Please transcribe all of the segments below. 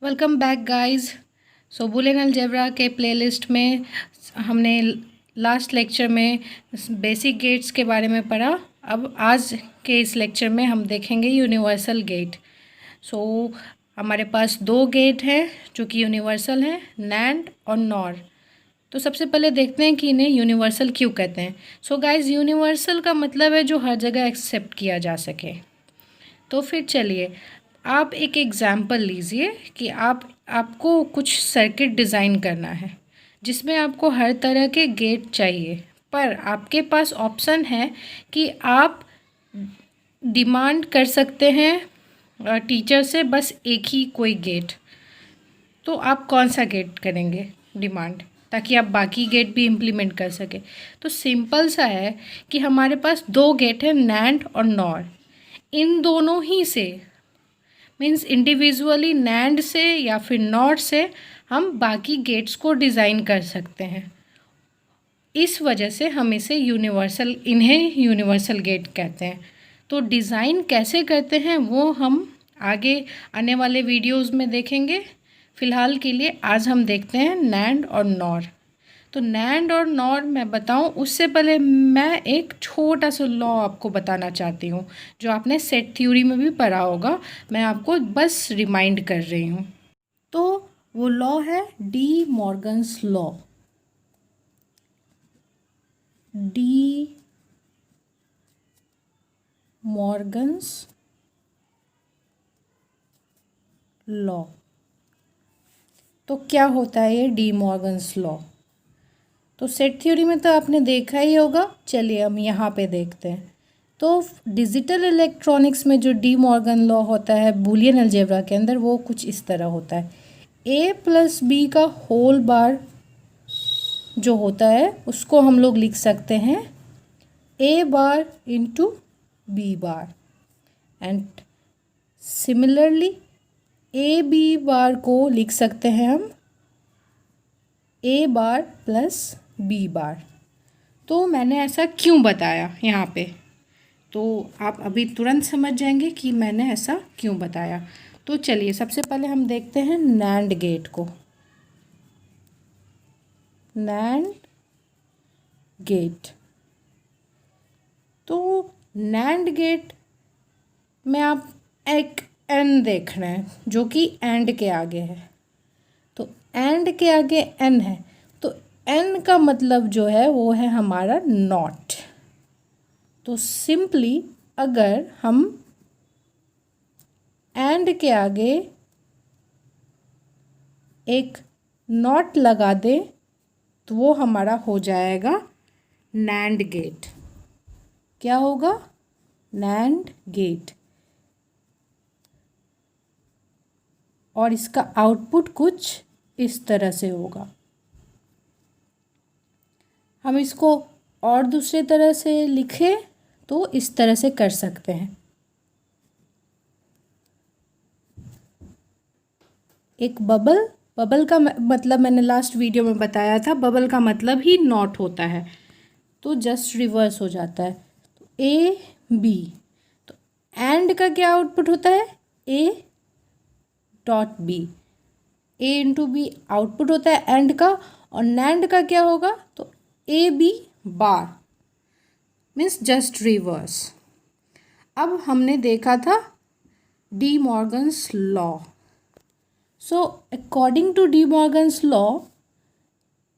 Welcome back guys. Boolean algebra के playlist में हमने लास्ट लेक्चर में बेसिक गेट्स के बारे में पढ़ा। अब आज के इस लेक्चर में हम देखेंगे यूनिवर्सल गेट। हमारे पास दो गेट हैं जो कि यूनिवर्सल हैं, नैंड और नॉर। तो सबसे पहले देखते हैं कि इन्हें यूनिवर्सल क्यों कहते हैं। गाइस, यूनिवर्सल का मतलब है जो हर जगह एक्सेप्ट किया जा सके। तो फिर चलिए आप एक एग्ज़ाम्पल लीजिए कि आपको कुछ सर्किट डिज़ाइन करना है जिसमें आपको हर तरह के गेट चाहिए, पर आपके पास ऑप्शन है कि आप डिमांड कर सकते हैं टीचर से बस एक ही कोई गेट। तो आप कौन सा गेट करेंगे डिमांड, ताकि आप बाकी गेट भी इम्प्लीमेंट कर सके। तो सिंपल सा है कि हमारे पास दो गेट हैं, नैंड और नॉर। इन दोनों ही से मीन्स इंडिविजुअली नैंड से या फिर नॉर से हम बाकी गेट्स को डिज़ाइन कर सकते हैं। इस वजह से हम इन्हें यूनिवर्सल गेट कहते हैं। तो डिज़ाइन कैसे करते हैं वो हम आगे आने वाले वीडियोस में देखेंगे। फ़िलहाल के लिए आज हम देखते हैं नैंड और नॉर। तो नैंड और नॉर मैं बताऊं उससे पहले मैं एक छोटा सा लॉ आपको बताना चाहती हूँ जो आपने सेट थ्योरी में भी पढ़ा होगा। मैं आपको बस रिमाइंड कर रही हूँ। तो वो लॉ है D Morgan's law. D Morgan's law. तो क्या होता है ये डी मॉर्गन्स लॉ? तो सेट थ्योरी में तो आपने देखा ही होगा। चलिए हम यहाँ पे देखते हैं। तो डिजिटल इलेक्ट्रॉनिक्स में जो डी मॉर्गन लॉ होता है बूलियन अलजेब्रा के अंदर, वो कुछ इस तरह होता है। ए प्लस बी का होल बार जो होता है उसको हम लोग लिख सकते हैं A bar into B bar, and similarly A B bar को लिख सकते हैं हम ए बार प्लस बी बार। तो मैंने ऐसा क्यों बताया यहाँ पे, तो आप अभी तुरंत समझ जाएंगे कि मैंने ऐसा क्यों बताया। तो चलिए सबसे पहले हम देखते हैं नैंड गेट को। NAND gate. तो नैंड गेट में आप एक एन देख रहे हैं जो कि एंड के आगे है। तो एंड के आगे एन है, तो एन का मतलब जो है वो है हमारा नॉट। तो सिंपली अगर हम एंड के आगे एक नॉट लगा दें तो वो हमारा हो जाएगा नैंड गेट। क्या होगा? NAND gate. और इसका आउटपुट कुछ इस तरह से होगा। हम इसको और दूसरे तरह से लिखें तो इस तरह से कर सकते हैं। एक बबल का मतलब मैंने लास्ट वीडियो में बताया था, बबल का मतलब ही नॉट होता है। तो जस्ट रिवर्स हो जाता है। तो ए बी, तो एंड का क्या आउटपुट होता है? A dot B. A into B output होता है एंड का। और नैंड का क्या होगा? तो A B bar, means just reverse. अब हमने देखा था De Morgan's law. So according to De Morgan's law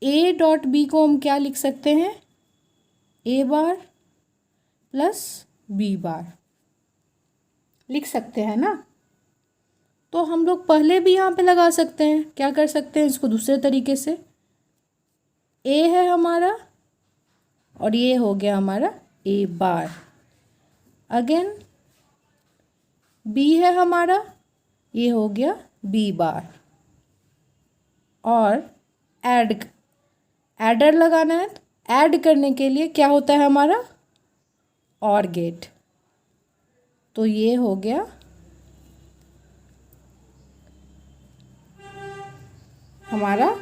A dot B को हम क्या लिख सकते हैं? A bar plus B bar लिख सकते हैं ना। तो हम लोग पहले भी यहाँ पे लगा सकते हैं। क्या कर सकते हैं इसको दूसरे तरीके से? ए है हमारा और ये हो गया हमारा ए बार। अगेन बी है हमारा, ये हो गया बी बार। और एडर लगाना है, तो ऐड करने के लिए क्या होता है हमारा? और गेट। तो ये हो गया हमारा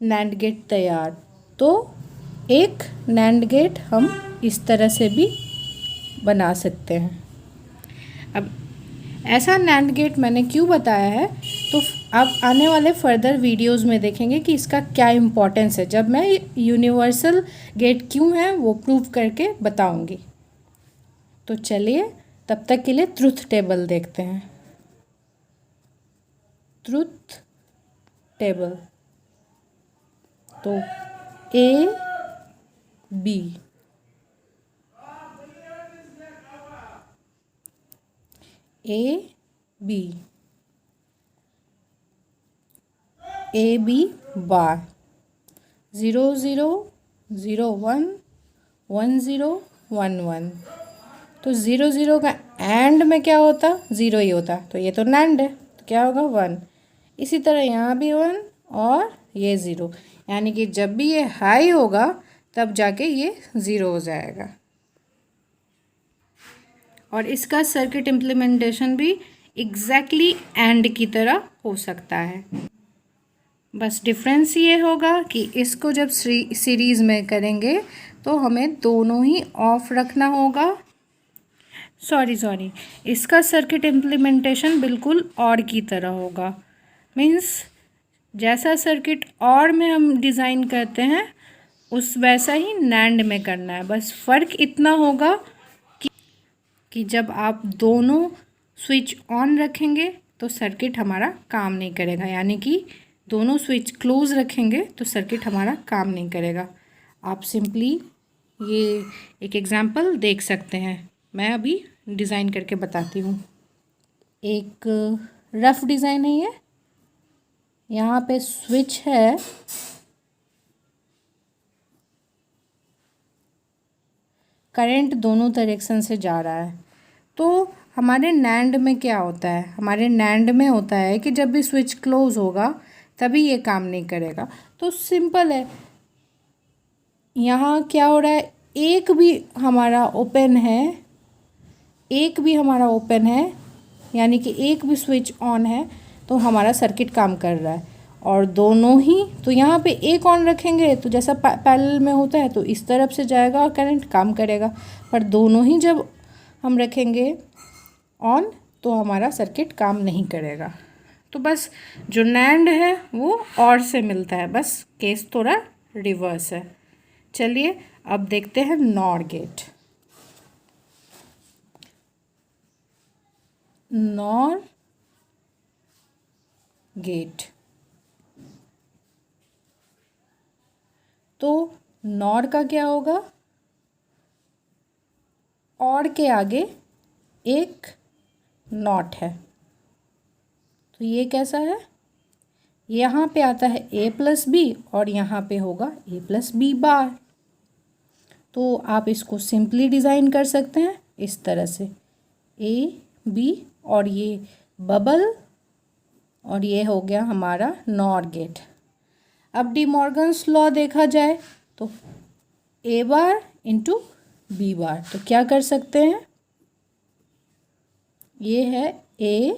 नैंड गेट तैयार। तो एक नैंड गेट हम इस तरह से भी बना सकते हैं। अब ऐसा नैंड गेट मैंने क्यों बताया है, तो आप आने वाले फर्दर वीडियोस में देखेंगे कि इसका क्या इम्पोर्टेंस है, जब मैं यूनिवर्सल गेट क्यों है वो प्रूव करके बताऊंगी। तो चलिए तब तक के लिए ट्रुथ टेबल देखते हैं। ट्रुथ टेबल, तो ए बी, ए बी बार 0 0 0 1 1 0 1 1। तो 0 0 का एंड में क्या होता, 0 ही होता, तो ये तो नैंड है, तो क्या होगा 1। इसी तरह यहाँ भी 1 और ये 0, यानी कि जब भी ये हाई होगा तब जाके ये 0 हो जाएगा। और इसका सर्किट इम्प्लीमेंटेशन भी एग्जैक्टली एंड की तरह हो सकता है। बस डिफरेंस ये होगा कि इसको जब सीरीज़ में करेंगे तो हमें दोनों ही ऑफ रखना होगा। सॉरी, इसका सर्किट इम्प्लीमेंटेशन बिल्कुल और की तरह होगा। मीन्स जैसा सर्किट और में हम डिज़ाइन करते हैं उस वैसा ही नैंड में करना है। बस फ़र्क इतना होगा कि जब आप दोनों स्विच ऑन रखेंगे तो सर्किट हमारा काम नहीं करेगा, यानी कि दोनों स्विच क्लोज रखेंगे तो सर्किट हमारा काम नहीं करेगा। आप सिंपली ये एक एग्जांपल देख सकते हैं, मैं अभी डिज़ाइन करके बताती हूँ। एक रफ डिज़ाइन है ये, यहाँ पे स्विच है, करंट दोनों डायरेक्शन से जा रहा है। तो हमारे नैंड में क्या होता है, हमारे नैंड में होता है कि जब भी स्विच क्लोज होगा तभी ये काम नहीं करेगा। तो सिंपल है, यहाँ क्या हो रहा है, एक भी हमारा ओपन है, यानी कि एक भी स्विच ऑन है तो हमारा सर्किट काम कर रहा है। और दोनों ही, तो यहाँ पे एक ऑन रखेंगे तो जैसा पैरेलल में होता है तो इस तरफ से जाएगा और करंट काम करेगा, पर दोनों ही जब हम रखेंगे ऑन तो हमारा सर्किट काम नहीं करेगा। तो बस जो नैंड है वो और से मिलता है, बस केस थोड़ा रिवर्स है। चलिए अब देखते हैं नॉर गेट। नॉर गेट, तो नॉर का क्या होगा, और के आगे एक नॉट है, तो ये कैसा है, यहाँ पे आता है a प्लस बी और यहाँ पे होगा a प्लस बी बार। तो आप इसको सिंपली डिज़ाइन कर सकते हैं इस तरह से, a b और ये बबल और ये हो गया हमारा नॉर गेट। अब डी मॉर्गन्स लॉ देखा जाए तो a bar into B bar, तो क्या कर सकते हैं, ये है a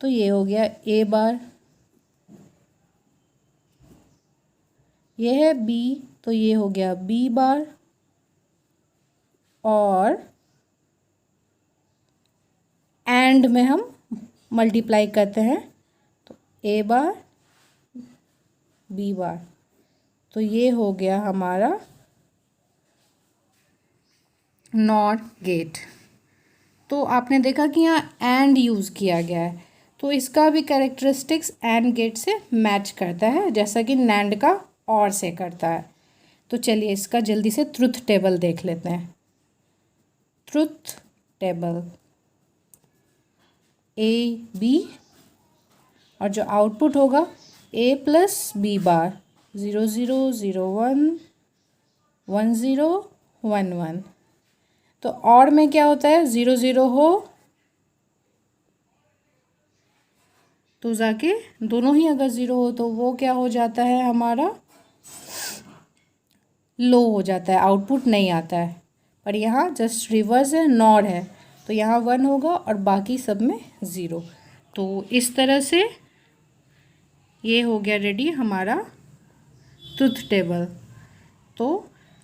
तो ये हो गया a बार, ये है b तो ये हो गया b बार, और एंड में हम मल्टीप्लाई करते हैं तो a बार b बार, तो ये हो गया हमारा नॉर गेट। तो आपने देखा कि यहाँ एंड यूज़ किया गया है, तो इसका भी कैरेक्टरिस्टिक्स एंड गेट से मैच करता है जैसा कि नैंड का और से करता है। तो चलिए इसका जल्दी से ट्रुथ टेबल देख लेते हैं। ट्रुथ टेबल, ए बी और जो आउटपुट होगा a प्लस बी बार 0 0 0 1 1 0 1 1। तो और में क्या होता है, 0 0 हो तो जाके दोनों ही अगर 0 हो तो वो क्या हो जाता है, हमारा लो हो जाता है, आउटपुट नहीं आता है। पर यहाँ जस्ट रिवर्स है, नॉर है, तो यहाँ 1 होगा और बाकी सब में 0। तो इस तरह से ये हो गया रेडी हमारा ट्रुथ टेबल। तो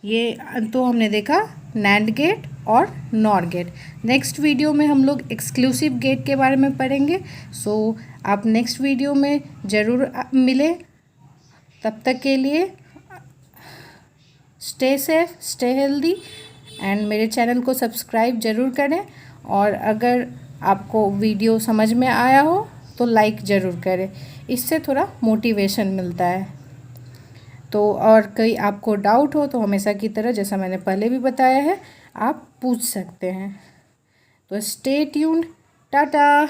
ये तो हमने देखा नैंड गेट और नॉर गेट। नेक्स्ट वीडियो में हम लोग एक्सक्लूसिव गेट के बारे में पढ़ेंगे। सो आप नेक्स्ट वीडियो में ज़रूर मिले। तब तक के लिए stay safe, stay healthy and मेरे चैनल को सब्सक्राइब ज़रूर करें। और अगर आपको वीडियो समझ में आया हो तो लाइक ज़रूर करें, इससे थोड़ा मोटिवेशन मिलता है। तो और कोई आपको डाउट हो तो हमेशा की तरह, जैसा मैंने पहले भी बताया है, आप पूछ सकते हैं। तो स्टे ट्यून्ड, टाटा।